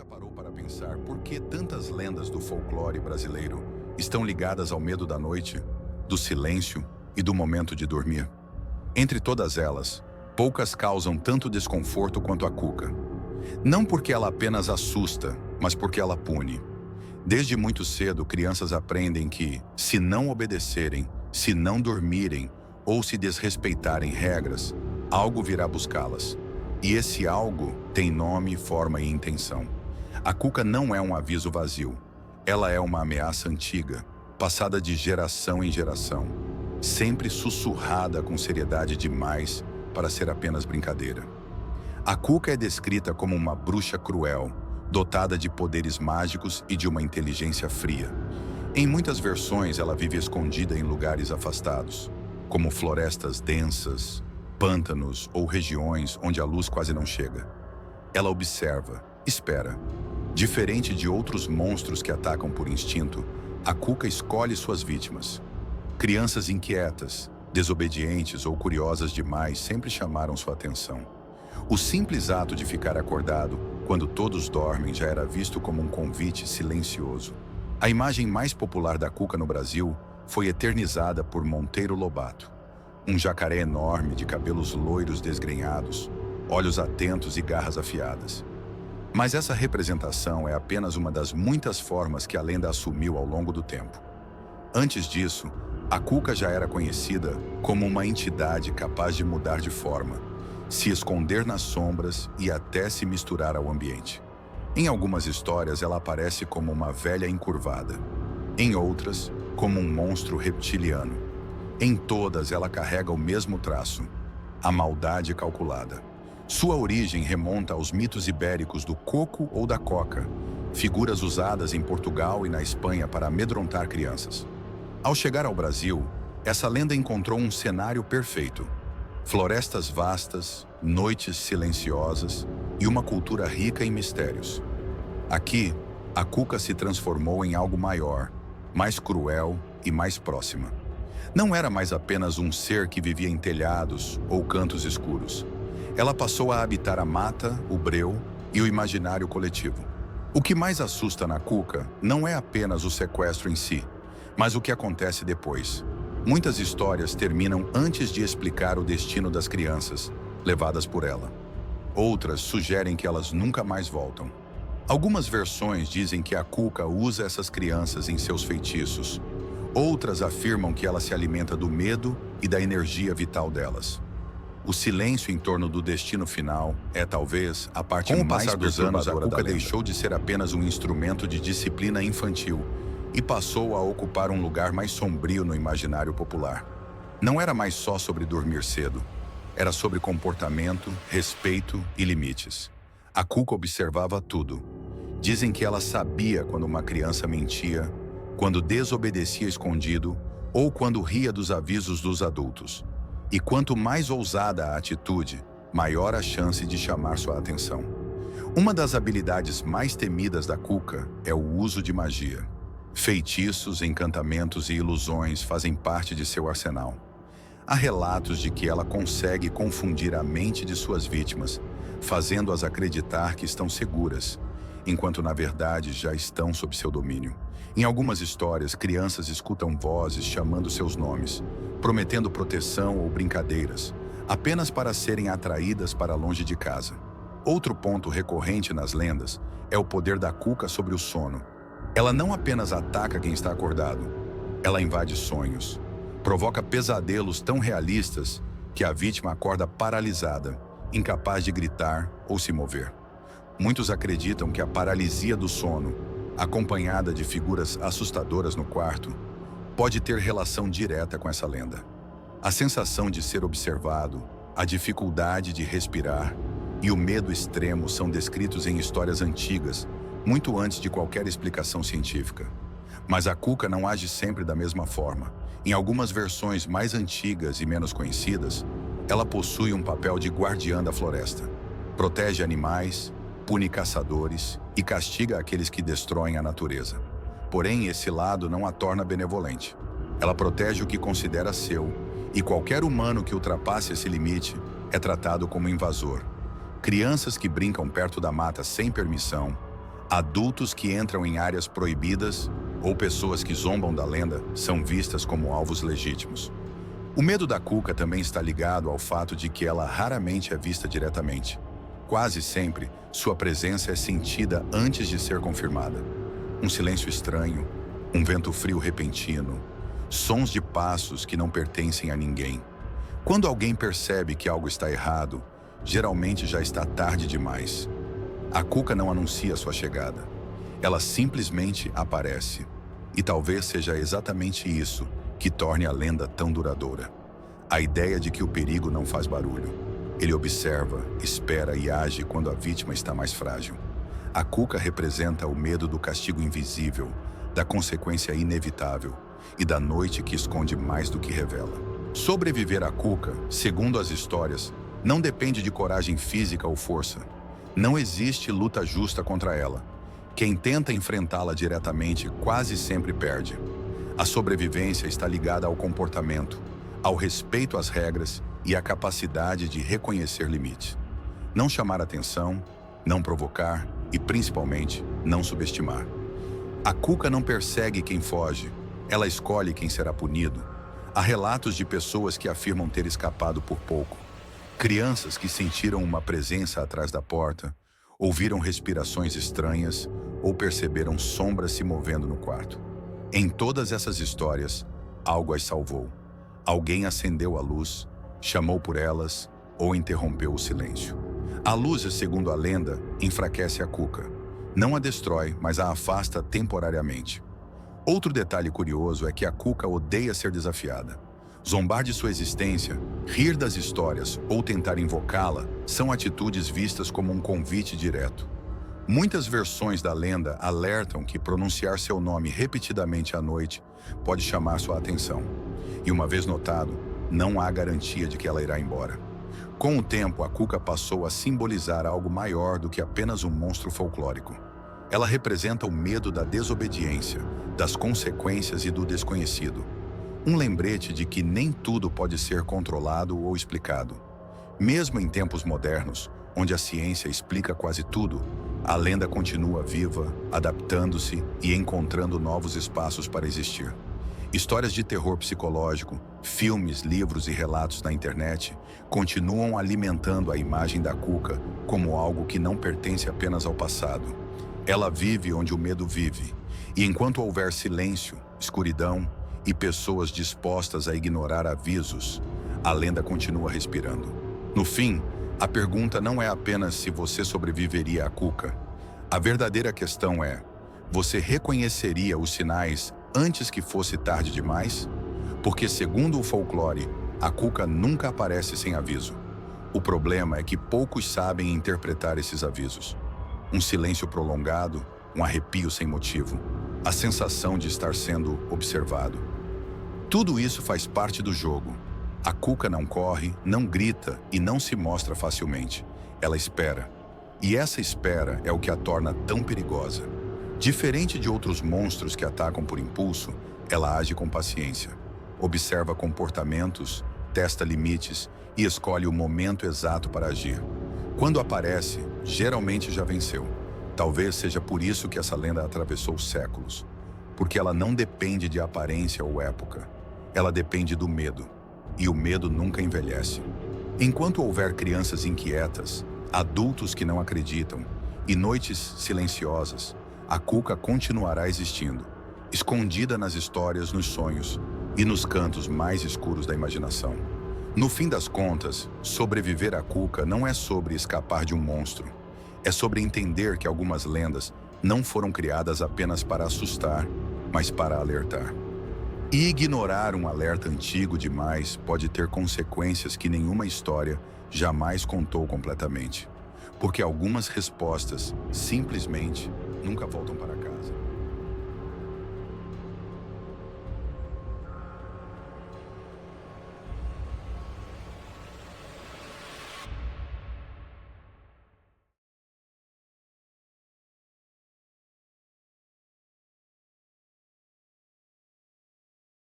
já parou para pensar por que tantas lendas do folclore brasileiro estão ligadas ao medo da noite, do silêncio e do momento de dormir? Entre todas elas, poucas causam tanto desconforto quanto a cuca. Não porque ela apenas assusta, mas porque ela pune. Desde muito cedo, crianças aprendem que, se não obedecerem, se não dormirem ou se desrespeitarem regras, algo virá buscá-las. E esse algo tem nome, forma e intenção. A cuca não é um aviso vazio. Ela é uma ameaça antiga, passada de geração em geração, sempre sussurrada com seriedade demais para ser apenas brincadeira. A cuca é descrita como uma bruxa cruel, dotada de poderes mágicos e de uma inteligência fria. Em muitas versões, ela vive escondida em lugares afastados, como florestas densas, pântanos ou regiões onde a luz quase não chega. Ela observa, espera. Diferente de outros monstros que atacam por instinto, a cuca escolhe suas vítimas. Crianças inquietas, desobedientes ou curiosas demais sempre chamaram sua atenção. O simples ato de ficar acordado, quando todos dormem, já era visto como um convite silencioso. A imagem mais popular da cuca no Brasil foi eternizada por Monteiro Lobato. Um jacaré enorme de cabelos loiros desgrenhados, olhos atentos e garras afiadas. Mas essa representação é apenas uma das muitas formas que a lenda assumiu ao longo do tempo. Antes disso, a cuca já era conhecida como uma entidade capaz de mudar de forma, se esconder nas sombras e até se misturar ao ambiente. Em algumas histórias, ela aparece como uma velha encurvada. Em outras, como um monstro reptiliano. Em todas, ela carrega o mesmo traço, a maldade calculada. Sua origem remonta aos mitos ibéricos do coco ou da coca, figuras usadas em Portugal e na Espanha para amedrontar crianças. Ao chegar ao Brasil, essa lenda encontrou um cenário perfeito. Florestas vastas, noites silenciosas e uma cultura rica em mistérios. Aqui, a cuca se transformou em algo maior, mais cruel e mais próxima. Não era mais apenas um ser que vivia em telhados ou cantos escuros. Ela passou a habitar a mata, o breu e o imaginário coletivo. O que mais assusta na cuca não é apenas o sequestro em si, mas o que acontece depois. Muitas histórias terminam antes de explicar o destino das crianças, levadas por ela. Outras sugerem que elas nunca mais voltam. Algumas versões dizem que a cuca usa essas crianças em seus feitiços. Outras afirmam que ela se alimenta do medo e da energia vital delas. O silêncio em torno do destino final é, talvez, a parte mais perturbadora da lenda. Com o passar dos anos, a cuca deixou de ser apenas um instrumento de disciplina infantil e passou a ocupar um lugar mais sombrio no imaginário popular. Não era mais só sobre dormir cedo. Era sobre comportamento, respeito e limites. A cuca observava tudo. Dizem que ela sabia quando uma criança mentia, quando desobedecia escondido ou quando ria dos avisos dos adultos. E quanto mais ousada a atitude, maior a chance de chamar sua atenção. Uma das habilidades mais temidas da cuca é o uso de magia. Feitiços, encantamentos e ilusões fazem parte de seu arsenal. Há relatos de que ela consegue confundir a mente de suas vítimas, fazendo-as acreditar que estão seguras, enquanto na verdade já estão sob seu domínio. Em algumas histórias, crianças escutam vozes chamando seus nomes, prometendo proteção ou brincadeiras, apenas para serem atraídas para longe de casa. Outro ponto recorrente nas lendas é o poder da cuca sobre o sono. Ela não apenas ataca quem está acordado, ela invade sonhos, provoca pesadelos tão realistas que a vítima acorda paralisada, incapaz de gritar ou se mover. Muitos acreditam que a paralisia do sono, acompanhada de figuras assustadoras no quarto, pode ter relação direta com essa lenda. A sensação de ser observado, a dificuldade de respirar e o medo extremo são descritos em histórias antigas, muito antes de qualquer explicação científica. Mas a cuca não age sempre da mesma forma. Em algumas versões mais antigas e menos conhecidas, ela possui um papel de guardiã da floresta. Protege animais, pune caçadores e castiga aqueles que destroem a natureza. Porém, esse lado não a torna benevolente. Ela protege o que considera seu, e qualquer humano que ultrapasse esse limite é tratado como invasor. Crianças que brincam perto da mata sem permissão, Adultos que entram em áreas proibidas ou pessoas que zombam da lenda são vistas como alvos legítimos. O medo da Cuca também está ligado ao fato de que ela raramente é vista diretamente. Quase sempre, sua presença é sentida antes de ser confirmada. Um silêncio estranho, um vento frio repentino, sons de passos que não pertencem a ninguém. Quando alguém percebe que algo está errado, geralmente já está tarde demais. A Cuca não anuncia sua chegada. Ela simplesmente aparece. E talvez seja exatamente isso que torne a lenda tão duradoura. A ideia de que o perigo não faz barulho. Ele observa, espera e age quando a vítima está mais frágil. A Cuca representa o medo do castigo invisível, da consequência inevitável e da noite que esconde mais do que revela. Sobreviver à Cuca, segundo as histórias, não depende de coragem física ou força. Não existe luta justa contra ela. Quem tenta enfrentá-la diretamente quase sempre perde. A sobrevivência está ligada ao comportamento, ao respeito às regras e à capacidade de reconhecer limites. Não chamar atenção, não provocar e, principalmente, não subestimar. A Cuca não persegue quem foge, ela escolhe quem será punido. Há relatos de pessoas que afirmam ter escapado por pouco. Crianças que sentiram uma presença atrás da porta, ouviram respirações estranhas ou perceberam sombras se movendo no quarto. Em todas essas histórias, algo as salvou. Alguém acendeu a luz, chamou por elas ou interrompeu o silêncio. A luz, segundo a lenda, enfraquece a Cuca. Não a destrói, mas a afasta temporariamente. Outro detalhe curioso é que a Cuca odeia ser desafiada. Zombar de sua existência, rir das histórias ou tentar invocá-la são atitudes vistas como um convite direto. Muitas versões da lenda alertam que pronunciar seu nome repetidamente à noite pode chamar sua atenção. E uma vez notado, não há garantia de que ela irá embora. Com o tempo, a Cuca passou a simbolizar algo maior do que apenas um monstro folclórico. Ela representa o medo da desobediência, das consequências e do desconhecido. Um lembrete de que nem tudo pode ser controlado ou explicado. Mesmo em tempos modernos, onde a ciência explica quase tudo, a lenda continua viva, adaptando-se e encontrando novos espaços para existir. Histórias de terror psicológico, filmes, livros e relatos na internet continuam alimentando a imagem da Cuca como algo que não pertence apenas ao passado. Ela vive onde o medo vive, e enquanto houver silêncio, escuridão e pessoas dispostas a ignorar avisos, a lenda continua respirando. No fim, a pergunta não é apenas se você sobreviveria à Cuca. A verdadeira questão é: você reconheceria os sinais antes que fosse tarde demais? Porque, segundo o folclore, a Cuca nunca aparece sem aviso. O problema é que poucos sabem interpretar esses avisos. Um silêncio prolongado, um arrepio sem motivo, a sensação de estar sendo observado. Tudo isso faz parte do jogo. A Cuca não corre, não grita e não se mostra facilmente. Ela espera. E essa espera é o que a torna tão perigosa. Diferente de outros monstros que atacam por impulso, ela age com paciência. Observa comportamentos, testa limites e escolhe o momento exato para agir. Quando aparece, geralmente já venceu. Talvez seja por isso que essa lenda atravessou séculos. Porque ela não depende de aparência ou época. Ela depende do medo. E o medo nunca envelhece. Enquanto houver crianças inquietas, adultos que não acreditam e noites silenciosas, a Cuca continuará existindo, escondida nas histórias, nos sonhos e nos cantos mais escuros da imaginação. No fim das contas, sobreviver à Cuca não é sobre escapar de um monstro. É sobre entender que algumas lendas não foram criadas apenas para assustar, mas para alertar. E ignorar um alerta antigo demais pode ter consequências que nenhuma história jamais contou completamente. Porque algumas respostas, simplesmente, nunca voltam para casa.